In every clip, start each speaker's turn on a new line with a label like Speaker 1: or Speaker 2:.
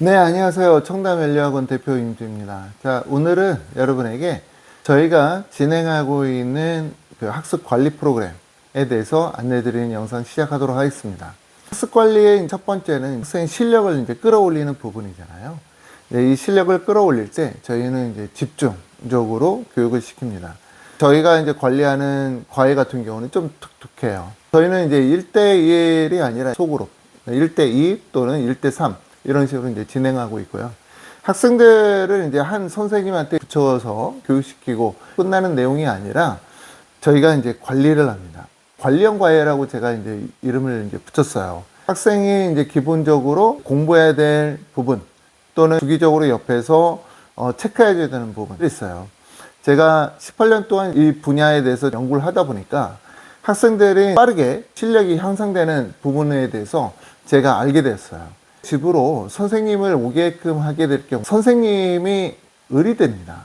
Speaker 1: 네, 안녕하세요. 청담연료학원 대표 임주입니다. 자, 오늘은 여러분에게 저희가 진행하고 있는 그 학습 관리 프로그램에 대해서 안내드리는 영상 시작하도록 하겠습니다. 학습 관리의 첫 번째는 학생의 실력을 이제 끌어올리는 부분이잖아요. 네, 이 실력을 끌어올릴 때 저희는 이제 집중적으로 교육을 시킵니다. 저희가 이제 관리하는 과외 같은 경우는 좀 독특해요. 저희는 이제 1대1이 아니라 소그룹, 1대2 또는 1대3 이런 식으로 이제 진행하고 있고요. 학생들을 이제 한 선생님한테 붙여서 교육시키고 끝나는 내용이 아니라 저희가 이제 관리를 합니다. 관리형 과외라고 제가 이제 이름을 이제 붙였어요. 학생이 이제 기본적으로 공부해야 될 부분 또는 주기적으로 옆에서 체크해야 되는 부분이 있어요. 제가 18년 동안 이 분야에 대해서 연구를 하다 보니까 학생들이 빠르게 실력이 향상되는 부분에 대해서 제가 알게 됐어요. 집으로 선생님을 오게끔 하게 될 경우 선생님이 을이 됩니다.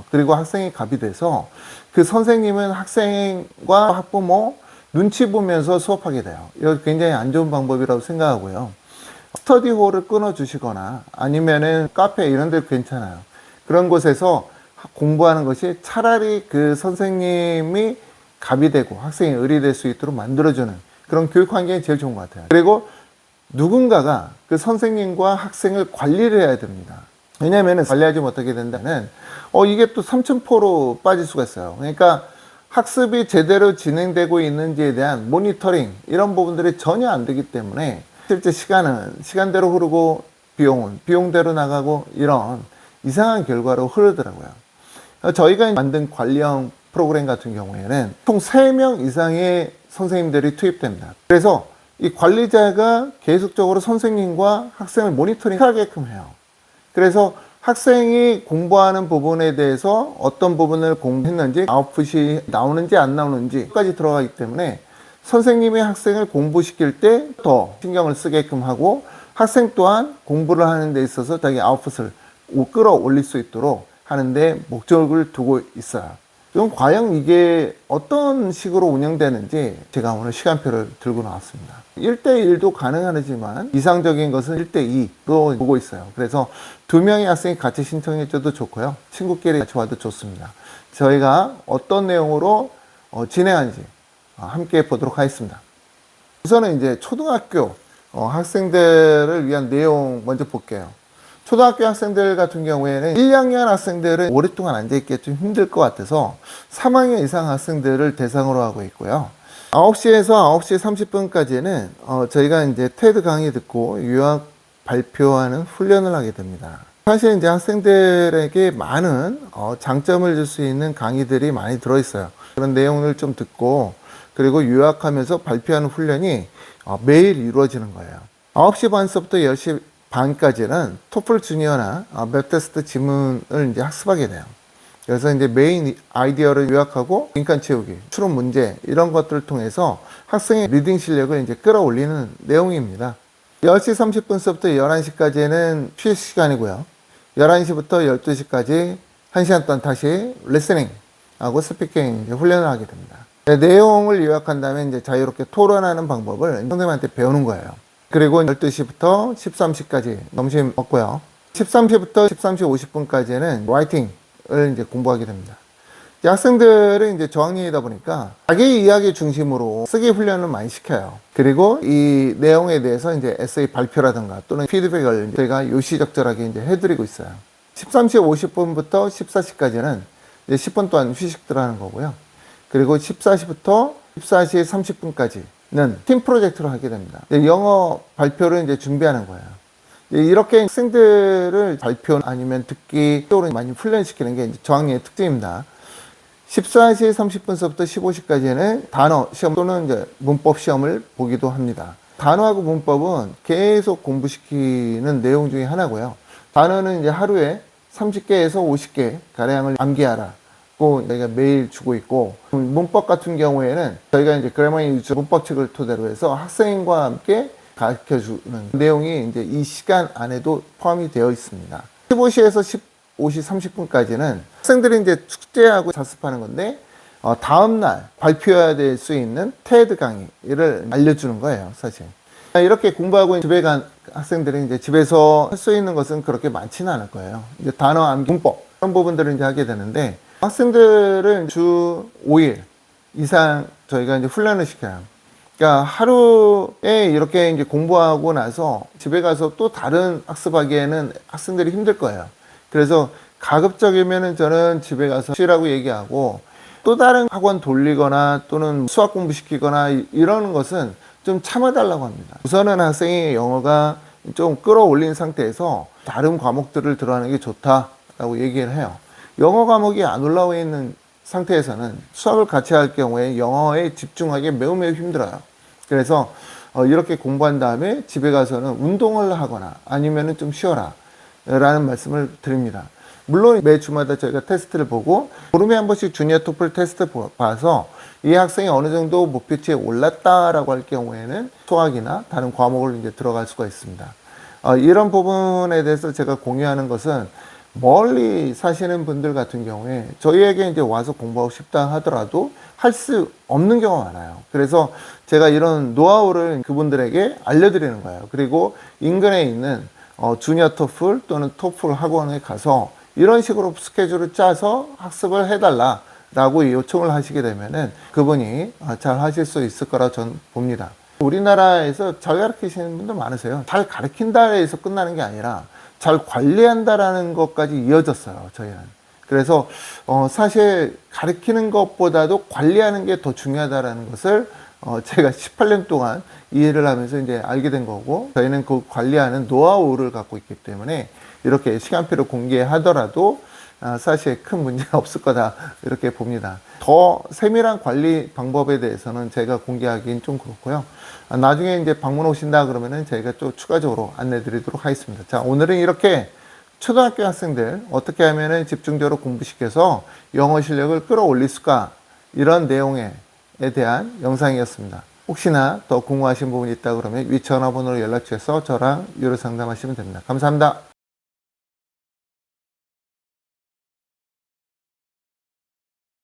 Speaker 1: 그리고 학생이 갑이 돼서 그 선생님은 학생과 학부모 눈치 보면서 수업하게 돼요. 이거 굉장히 안 좋은 방법이라고 생각하고요. 스터디홀을 끊어 주시거나 아니면은 카페 이런 데 괜찮아요. 그런 곳에서 공부하는 것이 차라리 그 선생님이 갑이 되고 학생이 을이 될 수 있도록 만들어주는 그런 교육 환경이 제일 좋은 것 같아요. 그리고 누군가가 그 선생님과 학생을 관리를 해야 됩니다. 왜냐하면 관리하지 못하게 된다면 이게 또 삼천포로 빠질 수가 있어요. 그러니까 학습이 제대로 진행되고 있는지에 대한 모니터링 이런 부분들이 전혀 안 되기 때문에 실제 시간은 시간대로 흐르고 비용은 비용대로 나가고 이런 이상한 결과로 흐르더라고요. 저희가 만든 관리형 프로그램 같은 경우에는 총 3명 이상의 선생님들이 투입됩니다. 그래서 이 관리자가 계속적으로 선생님과 학생을 모니터링하게끔 해요. 그래서 학생이 공부하는 부분에 대해서 어떤 부분을 공부했는지 아웃풋이 나오는지 안 나오는지까지 들어가기 때문에 선생님이 학생을 공부시킬 때 더 신경을 쓰게끔 하고 학생 또한 공부를 하는 데 있어서 자기 아웃풋을 끌어올릴 수 있도록 하는데 목적을 두고 있어요. 그럼 과연 이게 어떤 식으로 운영되는지 제가 오늘 시간표를 들고 나왔습니다. 1대1도 가능하지만 이상적인 것은 1대2로 보고 있어요. 그래서 2명의 학생이 같이 신청해 줘도 좋고요. 친구끼리 같이 와도 좋습니다. 저희가 어떤 내용으로 진행하는지 함께 보도록 하겠습니다. 우선은 이제 초등학교 학생들을 위한 내용 먼저 볼게요. 초등학교 학생들 같은 경우에는 1학년 학생들은 오랫동안 앉아있기 좀 힘들 것 같아서 3학년 이상 학생들을 대상으로 하고 있고요. 9시에서 9시 30분까지는 저희가 이제 테드 강의 듣고 유학 발표하는 훈련을 하게 됩니다. 사실 이제 학생들에게 많은 장점을 줄 수 있는 강의들이 많이 들어있어요. 그런 내용을 좀 듣고 그리고 유학하면서 발표하는 훈련이 매일 이루어지는 거예요. 9시 반서부터 10시 반까지는 토플 주니어나 웹 테스트 지문을 이제 학습하게 돼요. 그래서 이제 메인 아이디어를 요약하고 빈칸 채우기, 추론 문제 이런 것들을 통해서 학생의 리딩 실력을 이제 끌어올리는 내용입니다. 10시 30분서부터 11시까지는 휴식 시간이고요. 11시부터 12시까지 1시간 동안 다시 리스닝하고 스피킹 이제 훈련을 하게 됩니다. 내용을 요약한 다음에 이제 자유롭게 토론하는 방법을 선생님한테 배우는 거예요. 그리고 12시부터 13시까지 점심 먹고요. 13시부터 13시 50분까지는 라이팅을 이제 공부하게 됩니다. 이제 학생들은 이제 저학년이다 보니까 자기 이야기 중심으로 쓰기 훈련을 많이 시켜요. 그리고 이 내용에 대해서 이제 에세이 발표라든가 또는 피드백을 저희가 요시적절하게 이제 해드리고 있어요. 13시 50분부터 14시까지는 이제 10분 동안 휴식들 하는 거고요. 그리고 14시부터 14시 30분까지 팀 프로젝트로 하게 됩니다. 영어 발표를 이제 준비하는 거예요. 이렇게 학생들을 발표 아니면 듣기 쪽으로 많이 훈련시키는 게 저학년의 특징입니다. 14시 30분서부터 15시까지는 단어 시험 또는 이제 문법 시험을 보기도 합니다. 단어하고 문법은 계속 공부시키는 내용 중에 하나고요. 단어는 이제 하루에 30개에서 50개 가량을 암기하라. 저희가 매일 주고 있고, 문법 같은 경우에는 저희가 이제 그래머 유즈 문법책을 토대로 해서 학생과 함께 가르쳐 주는 내용이 이제 이 시간 안에도 포함이 되어 있습니다. 15시에서 15시 30분까지는 학생들이 이제 숙제하고 자습하는 건데, 다음날 발표해야 될 수 있는 테드 강의를 알려주는 거예요, 사실. 이렇게 공부하고 집에 학생들이 이제 집에서 할 수 있는 것은 그렇게 많지는 않을 거예요. 이제 단어 암기, 문법 그런 부분들을 이제 하게 되는데 학생들은 주 5일 이상 저희가 이제 훈련을 시켜요. 그러니까 하루에 이렇게 이제 공부하고 나서 집에 가서 또 다른 학습하기에는 학생들이 힘들 거예요. 그래서 가급적이면은 저는 집에 가서 쉬라고 얘기하고 또 다른 학원 돌리거나 또는 수학 공부 시키거나 이러는 것은 좀 참아달라고 합니다. 우선은 학생이 영어가 좀 끌어올린 상태에서 다른 과목들을 들어가는 게 좋다라고 얘기를 해요. 영어 과목이 안 올라와 있는 상태에서는 수학을 같이 할 경우에 영어에 집중하기 매우 힘들어요. 그래서 이렇게 공부한 다음에 집에 가서는 운동을 하거나 아니면은 좀 쉬어라 라는 말씀을 드립니다. 물론 매 주마다 저희가 테스트를 보고 보름에 한 번씩 주니어 토플 테스트 봐서 이 학생이 어느 정도 목표치에 올랐다라고 할 경우에는 수학이나 다른 과목을 이제 들어갈 수가 있습니다. 이런 부분에 대해서 제가 공유하는 것은 멀리 사시는 분들 같은 경우에 저희에게 이제 와서 공부하고 싶다 하더라도 할 수 없는 경우가 많아요. 그래서 제가 이런 노하우를 그분들에게 알려드리는 거예요. 그리고 인근에 있는 주니어 토플 또는 토플 학원에 가서 이런 식으로 스케줄을 짜서 학습을 해달라라고 요청을 하시게 되면은 그분이 잘 하실 수 있을 거라 저는 봅니다. 우리나라에서 잘 가르치시는 분들 많으세요. 잘 가르친다 해서 끝나는 게 아니라 잘 관리한다라는 것까지 이어졌어요, 저희는. 그래서 사실 가르치는 것보다도 관리하는 게 더 중요하다라는 것을 제가 18년 동안 이해를 하면서 이제 알게 된 거고, 저희는 그 관리하는 노하우를 갖고 있기 때문에 이렇게 시간표를 공개하더라도 사실 큰 문제가 없을 거다 이렇게 봅니다. 더 세밀한 관리 방법에 대해서는 제가 공개하기는 좀 그렇고요. 나중에 이제 방문 오신다 그러면은 저희가 또 추가적으로 안내 드리도록 하겠습니다. 자, 오늘은 이렇게 초등학교 학생들 어떻게 하면은 집중적으로 공부시켜서 영어 실력을 끌어올릴 수가, 이런 내용에 대한 영상이었습니다. 혹시나 더 궁금하신 부분이 있다 그러면 위 전화번호로 연락 주셔서 저랑 유료 상담하시면 됩니다. 감사합니다.